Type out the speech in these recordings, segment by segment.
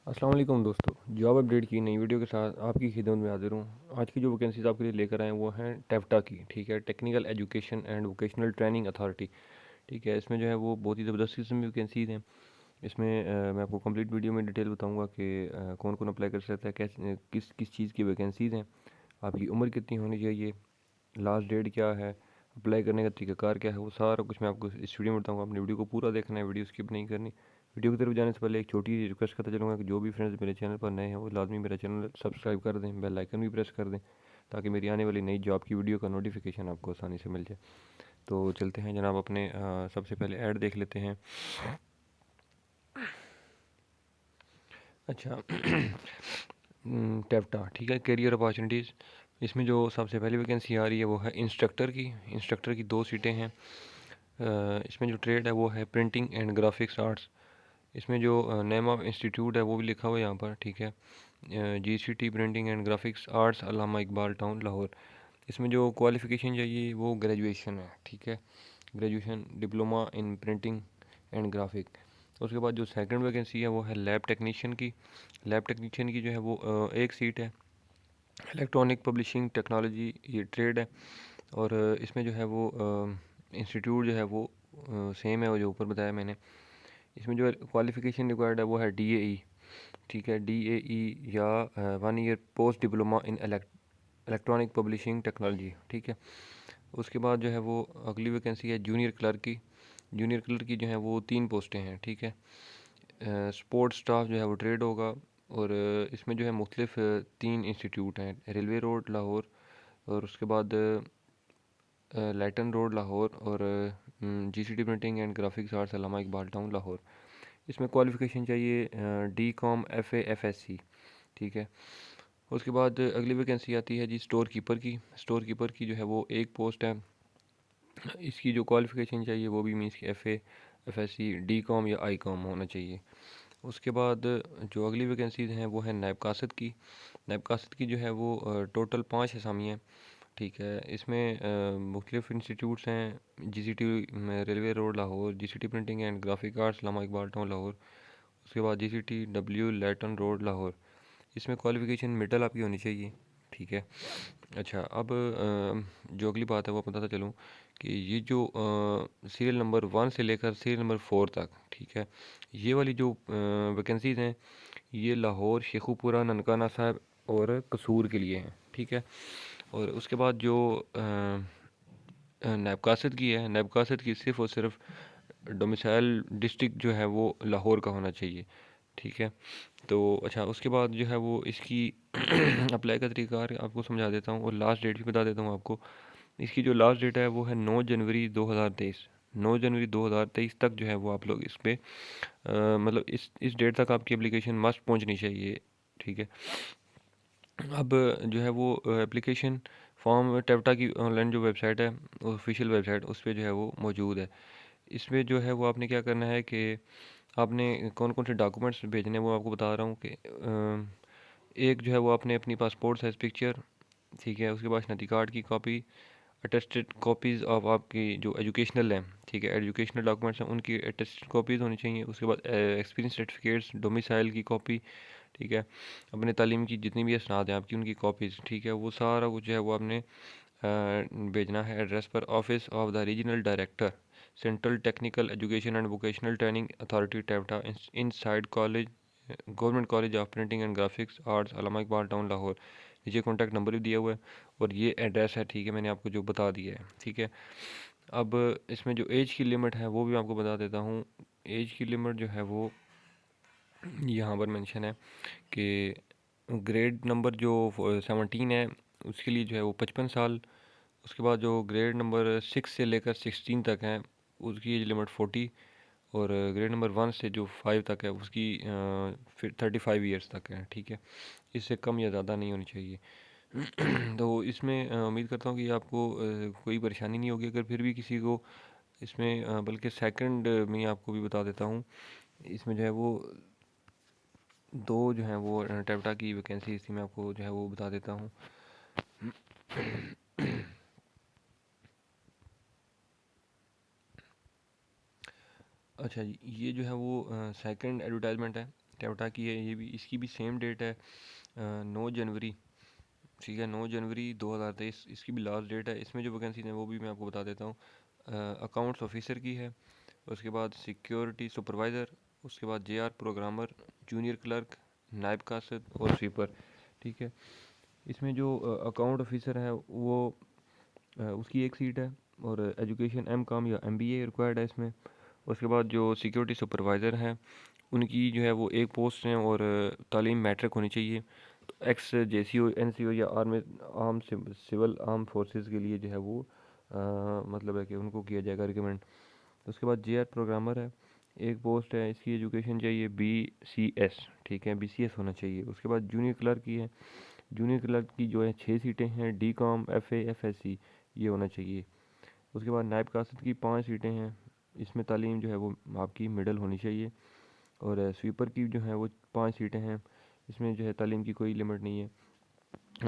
अस्सलाम वालेकुम दोस्तों, जॉब अपडेट की नई वीडियो के साथ आपकी खिदमत में हाजिर हूँ। आज की जो वैकेंसीज आपके लिए लेकर आए हैं वो हैं टेफ्टा की। ठीक है, technical education and vocational training authority. ठीक है, इसमें जो है वो बहुत ही ज़बरदस्त किस्म की वैकेंसीज हैं। इसमें मैं आपको कंप्लीट वीडियो में डिटेल बताऊंगा कि कौन कौन अप्लाई कर सकता है, कैसे किस किस चीज़ की वैकेंसीज हैं, आपकी उम्र कितनी होनी चाहिए, लास्ट डेट क्या है, अप्लाई करने का तरीकाकार क्या है, वो सारा कुछ मैं आपको इस वीडियो में बताऊंगा। अपनी वीडियो को पूरा देखना है, वीडियो स्किप नहीं करनी। वीडियो की तरफ जाने से पहले एक छोटी सी रिक्वेस्ट करता चलूँगा कि जो भी फ्रेंड्स मेरे चैनल पर नए हैं वो लाजमी मेरा चैनल सब्सक्राइब कर दें, बेल आइकन भी प्रेस कर दें, ताकि मेरी आने वाली नई जॉब की वीडियो का नोटिफिकेशन आपको आसानी से मिल जाए। तो चलते हैं जनाब, अपने सबसे पहले ऐड देख लेते हैं। अच्छा टेप्टा, ठीक है, करियर अपॉर्चुनिटीज़। इसमें जो सबसे पहली वैकेंसी आ रही है वो है इंस्ट्रक्टर की। इंस्ट्रक्टर की 2 सीटें हैं। इसमें जो ट्रेड है वो है प्रिंटिंग एंड ग्राफिक्स आर्ट्स। इसमें जो नेम ऑफ इंस्टीट्यूट है वो भी लिखा हुआ है यहाँ पर। ठीक है, GCT printing and graphics arts, Allama Iqbal town, Lahore. इसमें जो क्वालिफ़िकेशन चाहिए वो ग्रेजुएशन है। ठीक है, graduation diploma in printing and graphic. उसके बाद जो सेकंड वैकेंसी है वो है लैब टेक्नीशियन की। लैब टेक्नीशियन की जो है वो एक सीट है। इलेक्ट्रॉनिक पब्लिशिंग टेक्नोलॉजी ये ट्रेड है। और इसमें जो है वो इंस्टीट्यूट जो है वो सेम है वो जो ऊपर बताया मैंने। इसमें जो क्वालिफ़िकेशन रिक्वायर्ड है वो है DAE। ठीक है, DAE या 1 year post diploma in electronic publishing technology. ठीक है, उसके बाद जो है वो अगली वैकेंसी है जूनियर क्लर्क की। जूनियर क्लर्क की जो है वो 3 पोस्टें हैं। ठीक है, स्पोर्ट्स स्टाफ जो है वो ट्रेड होगा। और इसमें जो है मुख्तलिफ 3 इंस्टीट्यूट हैं, रेलवे रोड लाहौर, और उसके बाद लाइटन रोड लाहौर, और GCT printing and graphics arts, Allama Iqbal town, Lahore. इसमें क्वालिफ़िकेशन चाहिए D.Com FA FSC। ठीक है, उसके बाद अगली वैकेंसी आती है जी स्टोर कीपर की। स्टोर कीपर की जो है वो एक पोस्ट है। इसकी जो क्वालिफ़िकेशन चाहिए वो भी मीन्स कि FA FSC D.Com या I.Com होना चाहिए। उसके बाद जो अगली वैकेंसीज हैं वो है नायब कासद की। नायब कासद की जो है वो टोटल 5 असामी हैं। ठीक है, इसमें मुख्तलिफ इंस्टीट्यूट्स हैं, GCT railway road Lahore, GCT printing and graphic arts, Allama Iqbal town, Lahore. उसके बाद GCT W Layton road Lahore. इसमें क्वालिफ़िकेशन मिडल आपकी होनी चाहिए। ठीक है, अच्छा, अब जो अगली बात है वो बताता चलूँ कि ये जो सीरियल नंबर 1 से लेकर सीरियल नंबर 4 तक, ठीक है, ये वाली जो वैकेंसीज़ हैं ये लाहौर, शेखुपुरा, ननकाना साहब और कसूर के लिए हैं। ठीक है, और उसके बाद जो नायब कासद की है, नायब कासद की सिर्फ़ और सिर्फ डोमिसाइल डिस्ट्रिक्ट जो है वो लाहौर का होना चाहिए। ठीक है, तो अच्छा, उसके बाद जो है वो इसकी अप्लाई का तरीका आपको समझा देता हूँ और लास्ट डेट भी बता देता हूँ आपको। इसकी जो लास्ट डेट है वो है 9 जनवरी 2023। 9 जनवरी 2023 तक जो है वो आप लोग इस पर मतलब इस डेट तक आपकी एप्लीकेशन मस्ट पहुंचनी चाहिए। ठीक है, अब जो है वो एप्लीकेशन फॉर्म टेप्टा की ऑनलाइन जो वेबसाइट है, ऑफिशियल वेबसाइट, उस पर जो है वो मौजूद है। इसमें जो है वो आपने क्या करना है कि आपने कौन कौन से डॉक्यूमेंट्स भेजने हैं वो आपको बता रहा हूँ कि एक जो है वो आपने अपनी पासपोर्ट साइज़ पिक्चर, ठीक है, उसके बाद शनाख्ती कार्ड की कॉपी, अटेस्टेड कॉपीज़ ऑफ आपकी जो एजुकेशनल हैं, ठीक है, एजुकेशनल डॉक्यूमेंट्स हैं उनकी अटेस्टेड कॉपीज़ होनी चाहिए। उसके बाद एक्सपीरियंस सर्टिफिकेट्स, डोमिसाइल की कॉपी, ठीक है, अपने तालीम की जितनी भी असनाद हैं आपकी उनकी कॉपीज़, ठीक है, वो सारा कुछ जो है वो आपने भेजना है एड्रेस पर, office of the regional director central technical education and vocational training authority टेप्टा, inside college, government college of printing and graphics arts, Allama Iqbal town, Lahore. नीचे कॉन्टैक्ट नंबर भी दिया हुआ है और ये एड्रेस है। ठीक है, मैंने आपको जो बता दिया है। ठीक है, अब इसमें जो एज की लिमिट है वो भी आपको बता देता हूँ। एज की लिमिट जो है वो यहाँ पर मेंशन है कि ग्रेड नंबर जो 17 है उसके लिए जो है वो 55 साल। उसके बाद जो ग्रेड नंबर 6 से लेकर 16 तक है उसकी एज लिमिट 40। और ग्रेड नंबर 1 से जो 5 तक है उसकी फिर 35 ईयर्स तक है। ठीक है, इससे कम या ज़्यादा नहीं होनी चाहिए। तो इसमें उम्मीद करता हूँ कि आपको कोई परेशानी नहीं होगी। अगर फिर भी किसी को इसमें बल्कि सेकंड में आपको भी बता देता हूँ, इसमें जो है वो 2 जो हैं वो टेप्टा की वैकेंसी, इसी में आपको जो है वो बता देता हूँ। अच्छा जी, ये जो है वो सेकंड एडवर्टाइजमेंट है। टोयोटा की है, ये भी, इसकी भी सेम डेट है 9 जनवरी, ठीक है, 9 जनवरी 2023 इसकी भी लास्ट डेट है। इसमें जो वैकेंसी है वो भी मैं आपको बता देता हूँ। अकाउंट्स ऑफिसर की है, उसके बाद सिक्योरिटी सुपरवाइज़र, उसके बाद जेआर प्रोग्रामर, जूनियर क्लर्क, नायब कासद और स्वीपर, ठीक है। इसमें जो अकाउंट ऑफिसर है वो उसकी एक सीट है, और एजुकेशन एम कॉम या एमबीए रिक्वायर्ड है इसमें। उसके बाद जो सिक्योरिटी सुपरवाइज़र हैं उनकी जो है वो एक पोस्ट है, और तालीम मैट्रिक होनी चाहिए। तो एक्स जेसीओ एनसीओ या army arm civil arm forces के लिए जो है वो मतलब है कि उनको किया जाएगा रिकमेंड। उसके बाद जेआर प्रोग्रामर है, एक पोस्ट है, इसकी एजुकेशन चाहिए बीसीएस, ठीक है, बीसीएस होना चाहिए। उसके बाद जूनियर क्लर्क की है, जूनियर क्लर्क की जो है 6 सीटें हैं, डी कॉम एफ एफएससी ये होना चाहिए। उसके बाद नायब कासद की 5 सीटें हैं, इसमें तालीम जो है वो आपकी मिडल होनी चाहिए। और स्वीपर की जो है वो 5 सीटें हैं, इसमें जो है तालीम की कोई लिमिट नहीं है,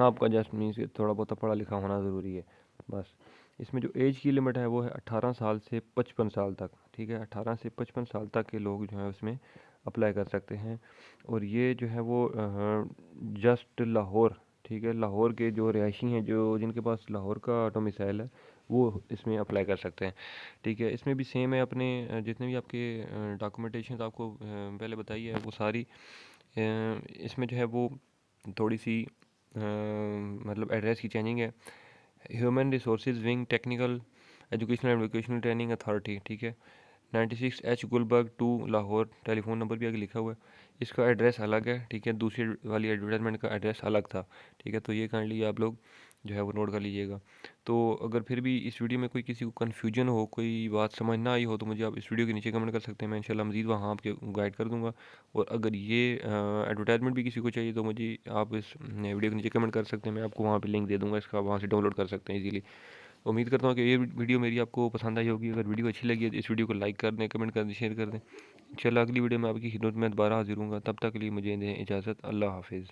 आपका जस्ट मीन्स थोड़ा बहुत पढ़ा लिखा होना ज़रूरी है बस। इसमें जो एज की लिमिट है वो है 18 साल से 55 साल तक, ठीक है, 18 से 55 साल तक के लोग जो है उसमें अप्लाई कर सकते हैं। और ये जो है वो जस्ट लाहौर, ठीक है, लाहौर के जो रिहायशी हैं, जो जिनके पास लाहौर का डोमिसाइल है, वो इसमें अप्लाई कर सकते हैं, ठीक है। इसमें भी सेम है, अपने जितने भी आपके डॉक्यूमेंटेशन आपको पहले बताई है वो सारी इसमें जो है वो थोड़ी सी मतलब एड्रेस की चेंजिंग है। Human resources wing, technical educational and vocational training authority, ठीक है, 96 गुलबर्ग 2 लाहौर, टेलीफोन नंबर भी आगे लिखा हुआ है। इसका एड्रेस अलग है, ठीक है, दूसरी वाली एडवर्टाइजमेंट का एड्रेस अलग था, ठीक है। तो ये काइंडली आप लोग जो है वो नोट कर लीजिएगा। तो अगर फिर भी इस वीडियो में कोई किसी को कन्फ्यूजन हो, कोई बात समझ ना आई हो, तो मुझे आप इस वीडियो के नीचे कमेंट कर सकते हैं, मैं इंशाल्लाह मज़ीद वहाँ आपके गाइड कर दूँगा। और अगर ये एडवर्टाइजमेंट भी किसी को चाहिए तो मुझे आप इस वीडियो के नीचे कमेंट कर सकते हैं, मैं आपको वहाँ पे लिंक दे दूँगा इसका, वहाँ से डाउनलोड कर सकते हैं इजीली। उम्मीद करता हूँ कि ये वीडियो मेरी आपको पसंद आई होगी। अगर वीडियो अच्छी लगी है तो इस वीडियो को लाइक कर दें, कमेंट कर दें, शेयर कर दें। इंशाल्लाह अगली वीडियो में आपकी खिदमत में दोबारा हाजिर हूँगा, तब तक के लिए मुझे दें इजाज़त। अल्लाह हाफिज़।